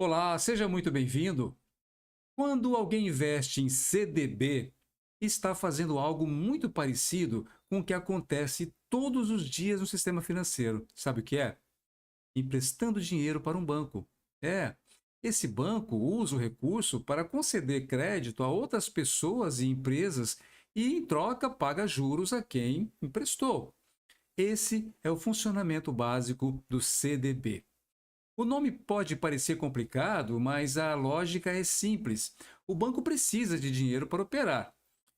Olá, seja muito bem-vindo. Quando alguém investe em CDB, está fazendo algo muito parecido com o que acontece todos os dias no sistema financeiro. Sabe o que é? Emprestando dinheiro para um banco. É, esse banco usa o recurso para conceder crédito a outras pessoas e empresas e, em troca, paga juros a quem emprestou. Esse é o funcionamento básico do CDB. O nome pode parecer complicado, mas a lógica é simples. O banco precisa de dinheiro para operar.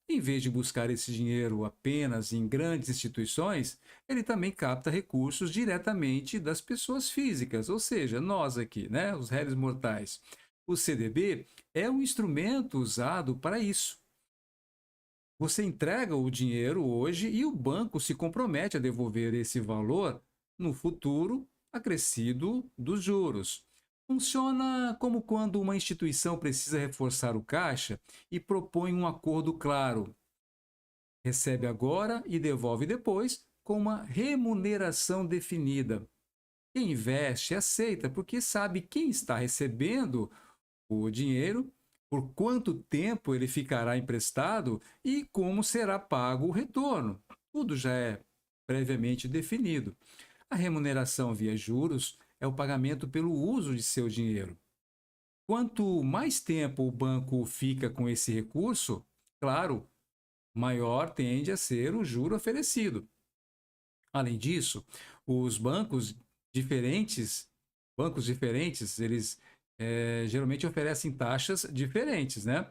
Em vez de buscar esse dinheiro apenas em grandes instituições, ele também capta recursos diretamente das pessoas físicas, ou seja, nós aqui, né, os réis mortais. O CDB é um instrumento usado para isso. Você entrega o dinheiro hoje e o banco se compromete a devolver esse valor no futuro, acrescido dos juros. Funciona como quando uma instituição precisa reforçar o caixa e propõe um acordo claro. Recebe agora e devolve depois com uma remuneração definida. Quem investe aceita porque sabe quem está recebendo o dinheiro, por quanto tempo ele ficará emprestado e como será pago o retorno. Tudo já é previamente definido. A remuneração via juros é o pagamento pelo uso de seu dinheiro. Quanto mais tempo o banco fica com esse recurso, claro, maior tende a ser o juro oferecido. Além disso, os bancos diferentes, eles geralmente oferecem taxas diferentes, né?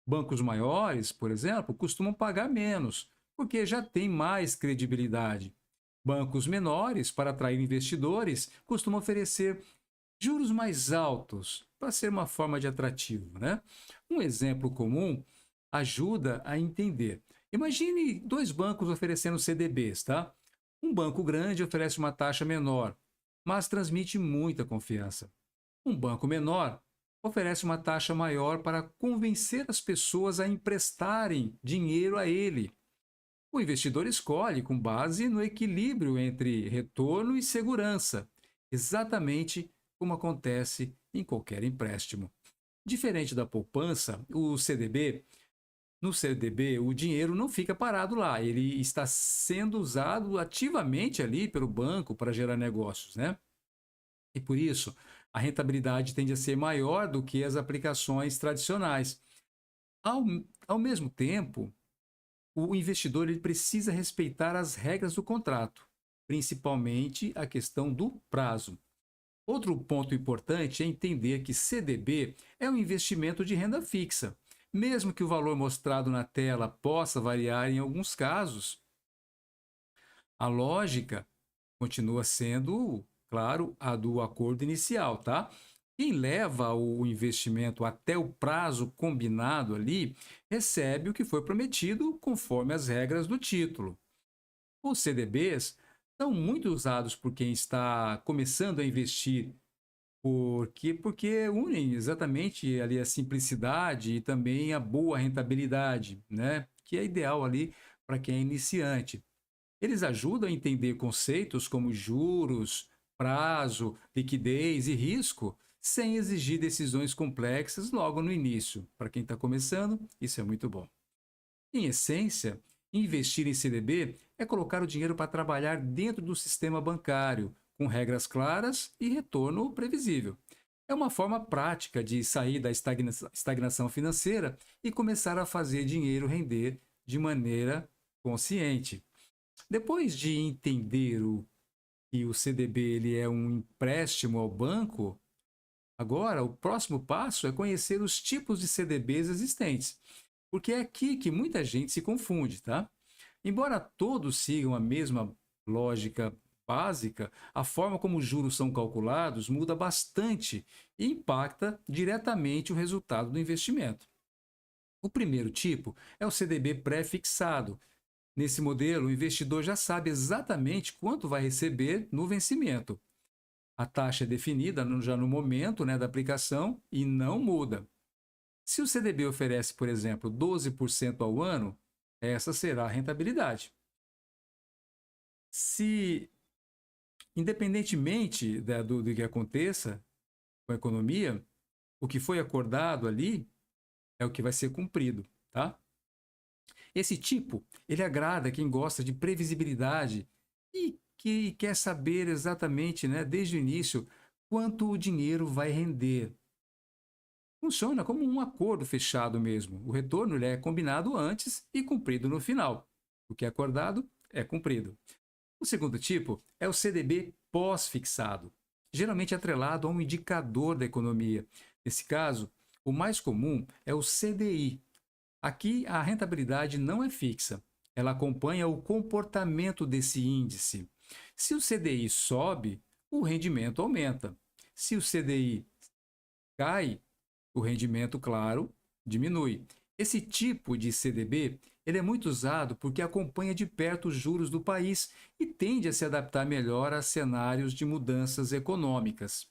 Bancos maiores, por exemplo, costumam pagar menos, porque já tem mais credibilidade. Bancos menores, para atrair investidores, costumam oferecer juros mais altos, para ser uma forma de atrativo, né? Um exemplo comum ajuda a entender. Imagine dois bancos oferecendo CDBs, tá? Um banco grande oferece uma taxa menor, mas transmite muita confiança. Um banco menor oferece uma taxa maior para convencer as pessoas a emprestarem dinheiro a ele. O investidor escolhe com base no equilíbrio entre retorno e segurança, exatamente como acontece em qualquer empréstimo. Diferente da poupança, no CDB, o dinheiro não fica parado lá, ele está sendo usado ativamente ali pelo banco para gerar negócios, né? E por isso, a rentabilidade tende a ser maior do que as aplicações tradicionais. Ao, ao mesmo tempo, o investidor ele precisa respeitar as regras do contrato, principalmente a questão do prazo. Outro ponto importante é entender que CDB é um investimento de renda fixa. Mesmo que o valor mostrado na tela possa variar em alguns casos, a lógica continua sendo, claro, a do acordo inicial, tá? Quem leva o investimento até o prazo combinado ali recebe o que foi prometido conforme as regras do título. Os CDBs são muito usados por quem está começando a investir, porque unem exatamente ali a simplicidade e também a boa rentabilidade, né? Que é ideal ali para quem é iniciante. Eles ajudam a entender conceitos como juros, prazo, liquidez e risco, sem exigir decisões complexas logo no início. Para quem está começando, isso é muito bom. Em essência, investir em CDB é colocar o dinheiro para trabalhar dentro do sistema bancário, com regras claras e retorno previsível. É uma forma prática de sair da estagnação financeira e começar a fazer dinheiro render de maneira consciente. Depois de entender que o CDB ele é um empréstimo ao banco, agora o próximo passo é conhecer os tipos de CDBs existentes, porque é aqui que muita gente se confunde, tá? Embora todos sigam a mesma lógica básica, a forma como os juros são calculados muda bastante e impacta diretamente o resultado do investimento. O primeiro tipo é o CDB pré-fixado. Nesse modelo, o investidor já sabe exatamente quanto vai receber no vencimento. A taxa é definida já no momento, né, da aplicação e não muda. Se o CDB oferece, por exemplo, 12% ao ano, essa será a rentabilidade. Se, independentemente do que aconteça com a economia, O que foi acordado ali é o que vai ser cumprido, tá? Esse tipo, ele agrada quem gosta de previsibilidade e que quer saber exatamente, né, desde o início, quanto o dinheiro vai render. Funciona como um acordo fechado mesmo. O retorno ele é combinado antes e cumprido no final. O que é acordado é cumprido. O segundo tipo é o CDB pós-fixado, geralmente atrelado a um indicador da economia. Nesse caso, o mais comum é o CDI. Aqui a rentabilidade não é fixa, ela acompanha o comportamento desse índice. Se o CDI sobe, o rendimento aumenta. Se o CDI cai, o rendimento, claro, diminui. Esse tipo de CDB ele é muito usado porque acompanha de perto os juros do país e tende a se adaptar melhor a cenários de mudanças econômicas.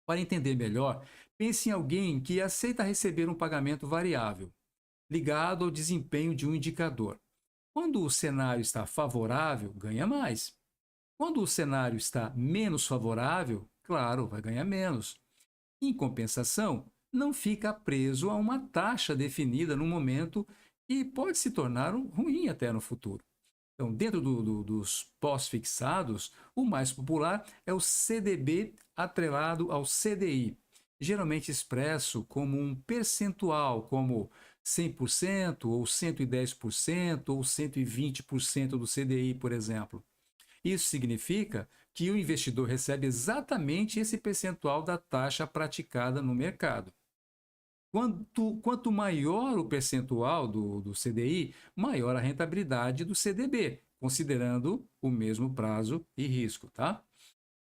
Para entender melhor, pense em alguém que aceita receber um pagamento variável, ligado ao desempenho de um indicador. Quando o cenário está favorável, ganha mais. Quando o cenário está menos favorável, claro, vai ganhar menos. Em compensação, não fica preso a uma taxa definida no momento e pode se tornar ruim até no futuro. Então, dentro dos pós-fixados, o mais popular é o CDB atrelado ao CDI, geralmente expresso como um percentual, como 100% ou 110% ou 120% do CDI, por exemplo. Isso significa que o investidor recebe exatamente esse percentual da taxa praticada no mercado. Quanto maior o percentual do CDI, maior a rentabilidade do CDB, considerando o mesmo prazo e risco. Tá?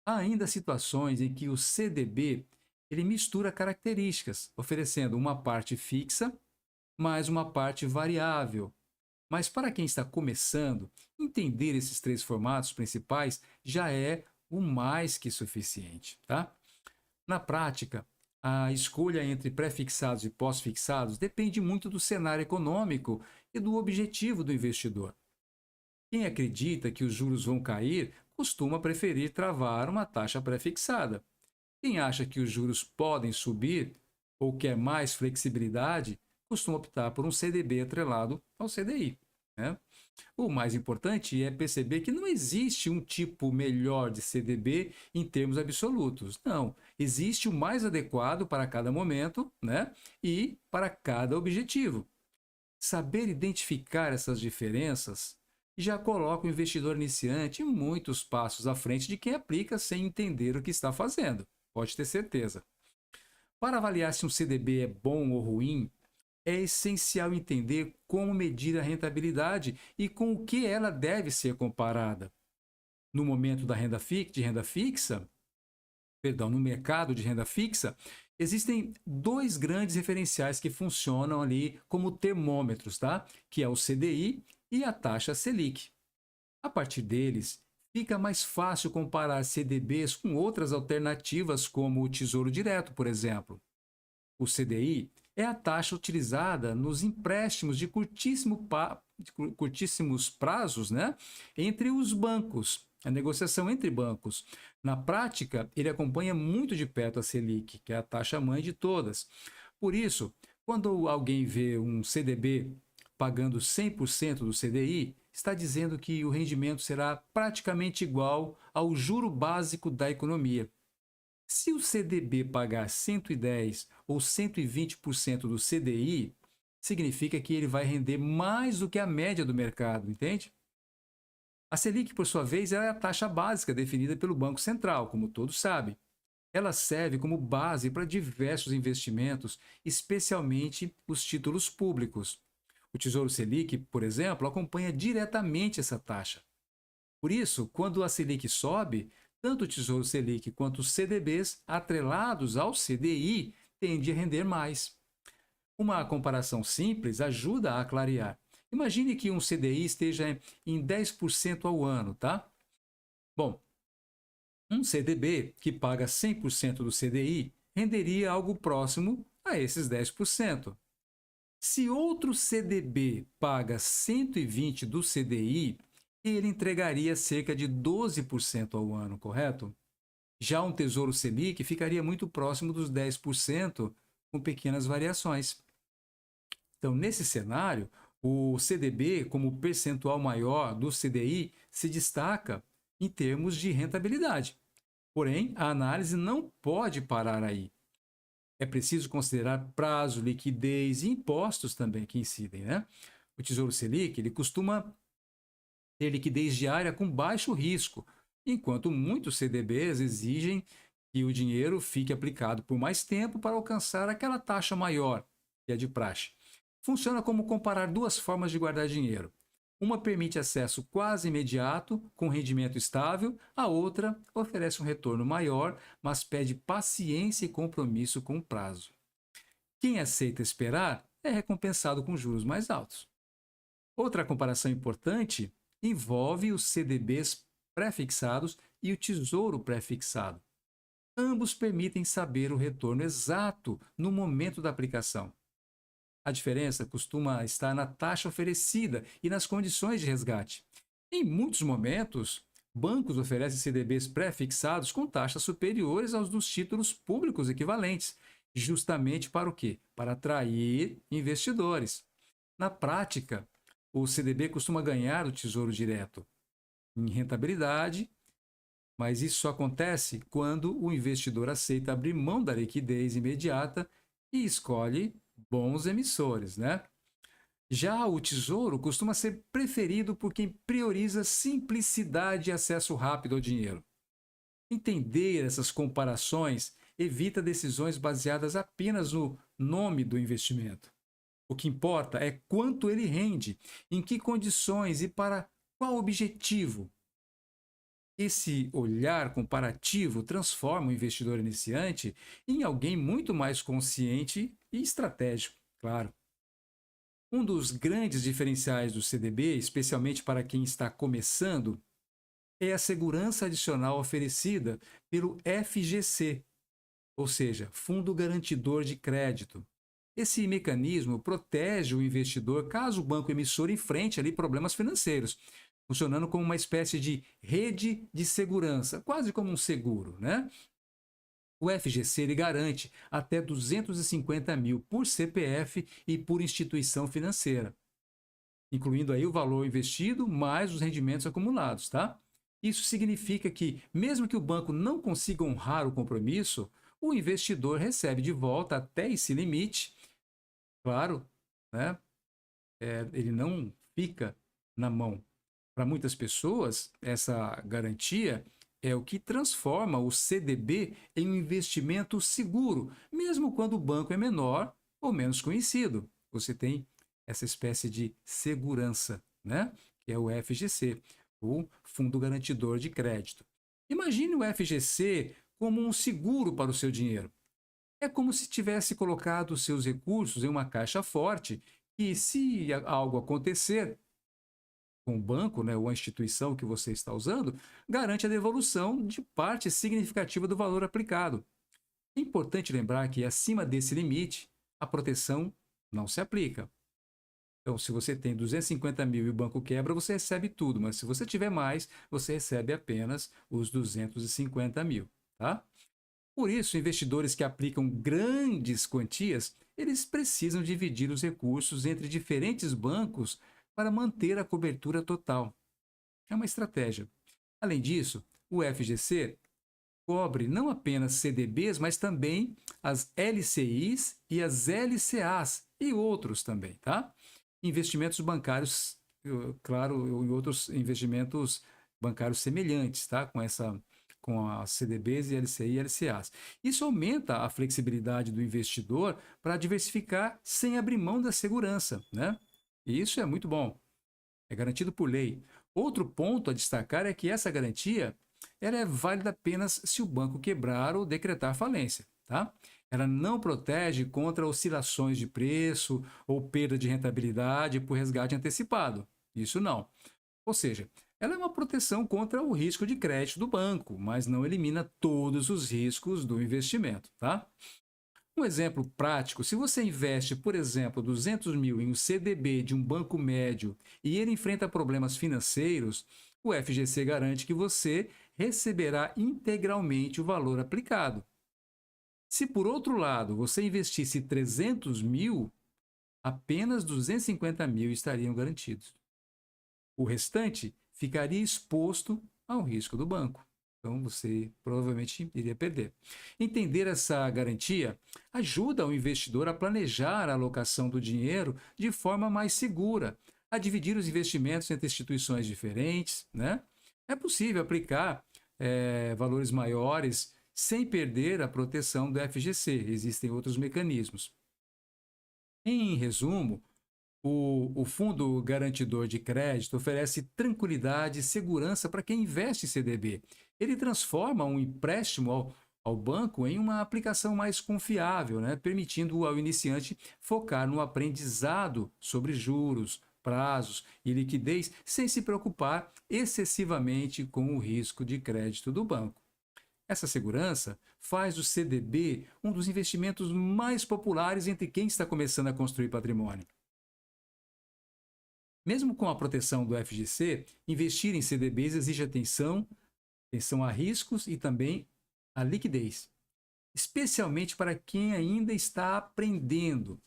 Há ainda situações em que o CDB ele mistura características, oferecendo uma parte fixa mais uma parte variável. Mas para quem está começando, entender esses três formatos principais já é o mais que suficiente. Tá? Na prática, a escolha entre pré-fixados e pós-fixados depende muito do cenário econômico e do objetivo do investidor. Quem acredita que os juros vão cair costuma preferir travar uma taxa pré-fixada. Quem acha que os juros podem subir ou quer mais flexibilidade costuma optar por um CDB atrelado ao CDI. Né? O mais importante é perceber que não existe um tipo melhor de CDB em termos absolutos. Não, existe o mais adequado para cada momento, né? E para cada objetivo. Saber identificar essas diferenças já coloca o investidor iniciante muitos passos à frente de quem aplica sem entender o que está fazendo. Pode ter certeza. Para avaliar se um CDB é bom ou ruim, é essencial entender como medir a rentabilidade e com o que ela deve ser comparada. No momento da de renda fixa, perdão, no mercado de renda fixa, existem dois grandes referenciais que funcionam ali como termômetros, tá? Que é o CDI e a taxa Selic. A partir deles, fica mais fácil comparar CDBs com outras alternativas como o Tesouro Direto, por exemplo. O CDI é a taxa utilizada nos empréstimos de curtíssimos prazos, né, entre os bancos, a negociação entre bancos. Na prática, ele acompanha muito de perto a Selic, que é a taxa mãe de todas. Por isso, quando alguém vê um CDB pagando 100% do CDI, está dizendo que o rendimento será praticamente igual ao juro básico da economia. Se o CDB pagar 110 ou 120% do CDI, significa que ele vai render mais do que a média do mercado, entende? A Selic, por sua vez, é a taxa básica definida pelo Banco Central, como todos sabem. Ela serve como base para diversos investimentos, especialmente os títulos públicos. O Tesouro Selic, por exemplo, acompanha diretamente essa taxa. Por isso, quando a Selic sobe, tanto o Tesouro Selic quanto os CDBs atrelados ao CDI tendem a render mais. Uma comparação simples ajuda a clarear. Imagine que um CDI esteja em 10% ao ano, tá? Bom, um CDB que paga 100% do CDI renderia algo próximo a esses 10%. Se outro CDB paga 120 do CDI, ele entregaria cerca de 12% ao ano, correto? Já um Tesouro Selic ficaria muito próximo dos 10%, com pequenas variações. Então, nesse cenário, o CDB, como percentual maior do CDI, se destaca em termos de rentabilidade. Porém, a análise não pode parar aí. É preciso considerar prazo, liquidez e impostos também que incidem, né? O Tesouro Selic, ele costuma ter liquidez diária com baixo risco, enquanto muitos CDBs exigem que o dinheiro fique aplicado por mais tempo para alcançar aquela taxa maior, que é de praxe. Funciona como comparar duas formas de guardar dinheiro. Uma permite acesso quase imediato, com rendimento estável, a outra oferece um retorno maior, mas pede paciência e compromisso com o prazo. Quem aceita esperar é recompensado com juros mais altos. Outra comparação importante envolve os CDBs pré-fixados e o Tesouro pré-fixado. Ambos permitem saber o retorno exato no momento da aplicação. A diferença costuma estar na taxa oferecida e nas condições de resgate. Em muitos momentos, bancos oferecem CDBs pré-fixados com taxas superiores aos dos títulos públicos equivalentes, justamente para o quê? Para atrair investidores. Na prática, o CDB costuma ganhar do Tesouro Direto em rentabilidade, mas isso só acontece quando o investidor aceita abrir mão da liquidez imediata e escolhe bons emissores, né? Já o Tesouro costuma ser preferido por quem prioriza simplicidade e acesso rápido ao dinheiro. Entender essas comparações evita decisões baseadas apenas no nome do investimento. O que importa é quanto ele rende, em que condições e para qual objetivo. Esse olhar comparativo transforma o investidor iniciante em alguém muito mais consciente e estratégico, claro. Um dos grandes diferenciais do CDB, especialmente para quem está começando, é a segurança adicional oferecida pelo FGC, ou seja, Fundo Garantidor de Crédito. Esse mecanismo protege o investidor caso o banco emissor enfrente ali problemas financeiros, funcionando como uma espécie de rede de segurança, quase como um seguro, né? O FGC ele garante até 250 mil por CPF e por instituição financeira, incluindo aí o valor investido mais os rendimentos acumulados, tá? Isso significa que, mesmo que o banco não consiga honrar o compromisso, o investidor recebe de volta até esse limite, claro, né? Ele não fica na mão. Para muitas pessoas, essa garantia é o que transforma o CDB em um investimento seguro, mesmo quando o banco é menor ou menos conhecido. Você tem essa espécie de segurança, né? Que é o FGC, o Fundo Garantidor de Crédito. Imagine o FGC como um seguro para o seu dinheiro. É como se tivesse colocado seus recursos em uma caixa forte e, se algo acontecer com o banco, né, ou a instituição que você está usando, garante a devolução de parte significativa do valor aplicado. É importante lembrar que, acima desse limite, a proteção não se aplica. Então, se você tem 250 mil e o banco quebra, você recebe tudo, mas se você tiver mais, você recebe apenas os 250 mil. Tá? Por isso, investidores que aplicam grandes quantias, eles precisam dividir os recursos entre diferentes bancos para manter a cobertura total. É uma estratégia. Além disso, o FGC cobre não apenas CDBs, mas também as LCIs e as LCAs e outros também, tá? Investimentos bancários, claro, e outros investimentos bancários semelhantes, tá? Com as CDBs e LCI e LCAs. Isso aumenta a flexibilidade do investidor para diversificar sem abrir mão da segurança, né? E isso é muito bom. É garantido por lei. Outro ponto a destacar é que essa garantia ela é válida apenas se o banco quebrar ou decretar falência, tá? Ela não protege contra oscilações de preço ou perda de rentabilidade por resgate antecipado. Isso não. Ou seja, ela é uma proteção contra o risco de crédito do banco, mas não elimina todos os riscos do investimento, tá? Um exemplo prático, se você investe, por exemplo, 200 mil em um CDB de um banco médio e ele enfrenta problemas financeiros, o FGC garante que você receberá integralmente o valor aplicado. Se, por outro lado, você investisse 300 mil, apenas 250 mil estariam garantidos. O restante ficaria exposto ao risco do banco. Então, você provavelmente iria perder. Entender essa garantia ajuda o investidor a planejar a alocação do dinheiro de forma mais segura, a dividir os investimentos entre instituições diferentes, né? É possível aplicar valores maiores sem perder a proteção do FGC. Existem outros mecanismos. Em resumo, o Fundo Garantidor de Crédito oferece tranquilidade e segurança para quem investe em CDB. Ele transforma um empréstimo ao banco em uma aplicação mais confiável, né? Permitindo ao iniciante focar no aprendizado sobre juros, prazos e liquidez, sem se preocupar excessivamente com o risco de crédito do banco. Essa segurança faz do CDB um dos investimentos mais populares entre quem está começando a construir patrimônio. Mesmo com a proteção do FGC, investir em CDBs exige atenção a riscos e também a liquidez, especialmente para quem ainda está aprendendo.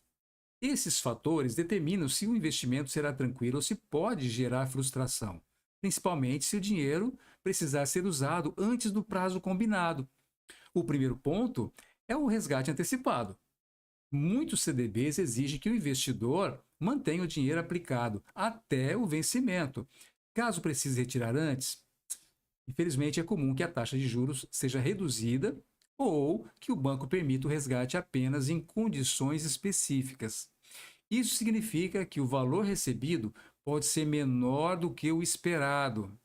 Esses fatores determinam se o investimento será tranquilo ou se pode gerar frustração, principalmente se o dinheiro precisar ser usado antes do prazo combinado. O primeiro ponto é o resgate antecipado. Muitos CDBs exigem que o investidor mantenha o dinheiro aplicado até o vencimento. Caso precise retirar antes, infelizmente é comum que a taxa de juros seja reduzida ou que o banco permita o resgate apenas em condições específicas. Isso significa que o valor recebido pode ser menor do que o esperado.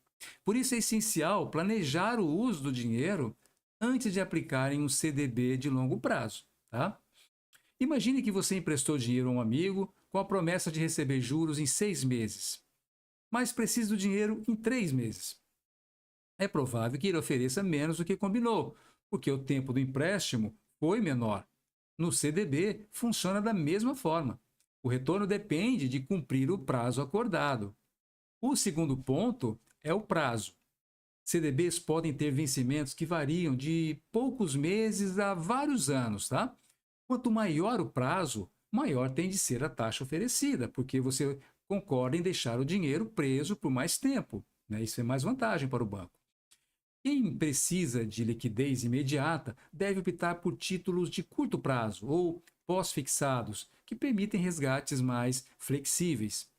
Por isso é essencial planejar o uso do dinheiro antes de aplicar em um CDB de longo prazo, tá? Imagine que você emprestou dinheiro a um amigo com a promessa de receber juros em 6 meses, mas precisa do dinheiro em 3 meses. É provável que ele ofereça menos do que combinou, porque o tempo do empréstimo foi menor. No CDB, funciona da mesma forma. O retorno depende de cumprir o prazo acordado. O segundo ponto é o prazo. CDBs podem ter vencimentos que variam de poucos meses a vários anos, tá? Quanto maior o prazo, maior tem de ser a taxa oferecida, porque você concorda em deixar o dinheiro preso por mais tempo, né? Isso é mais vantagem para o banco. Quem precisa de liquidez imediata deve optar por títulos de curto prazo ou pós-fixados, que permitem resgates mais flexíveis.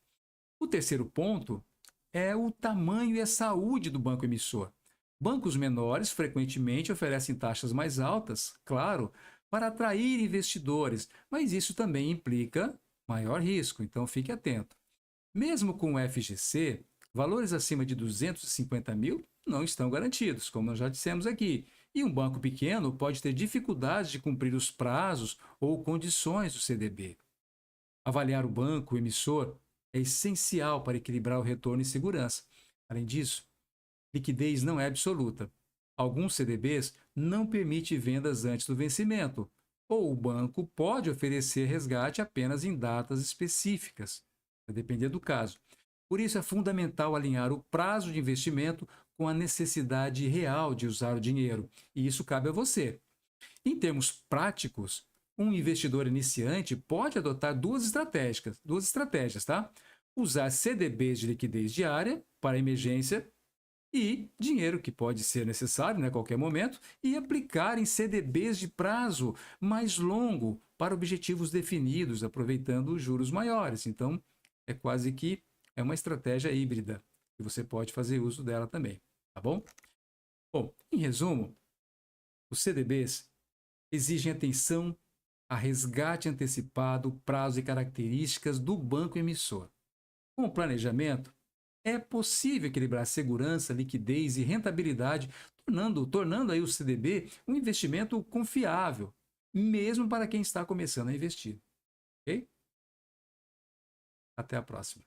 O terceiro ponto é o tamanho e a saúde do banco emissor. Bancos menores frequentemente oferecem taxas mais altas, claro, para atrair investidores, mas isso também implica maior risco, então fique atento. Mesmo com o FGC, valores acima de 250 mil não estão garantidos, como nós já dissemos aqui, e um banco pequeno pode ter dificuldades de cumprir os prazos ou condições do CDB. Avaliar o banco emissor é essencial para equilibrar o retorno e segurança. Além disso, liquidez não é absoluta. Alguns CDBs não permitem vendas antes do vencimento, ou o banco pode oferecer resgate apenas em datas específicas, vai depender do caso. Por isso é fundamental alinhar o prazo de investimento com a necessidade real de usar o dinheiro, e isso cabe a você. Em termos práticos, um investidor iniciante pode adotar duas estratégias, tá? Usar CDBs de liquidez diária para emergência e dinheiro que pode ser necessário, né, a qualquer momento, e aplicar em CDBs de prazo mais longo para objetivos definidos, aproveitando os juros maiores. Então, é quase que uma estratégia híbrida e você pode fazer uso dela também, tá bom? Bom, em resumo, os CDBs exigem atenção a resgate antecipado, prazo e características do banco emissor. Com o planejamento, é possível equilibrar segurança, liquidez e rentabilidade, tornando aí o CDB um investimento confiável, mesmo para quem está começando a investir. Ok? Até a próxima.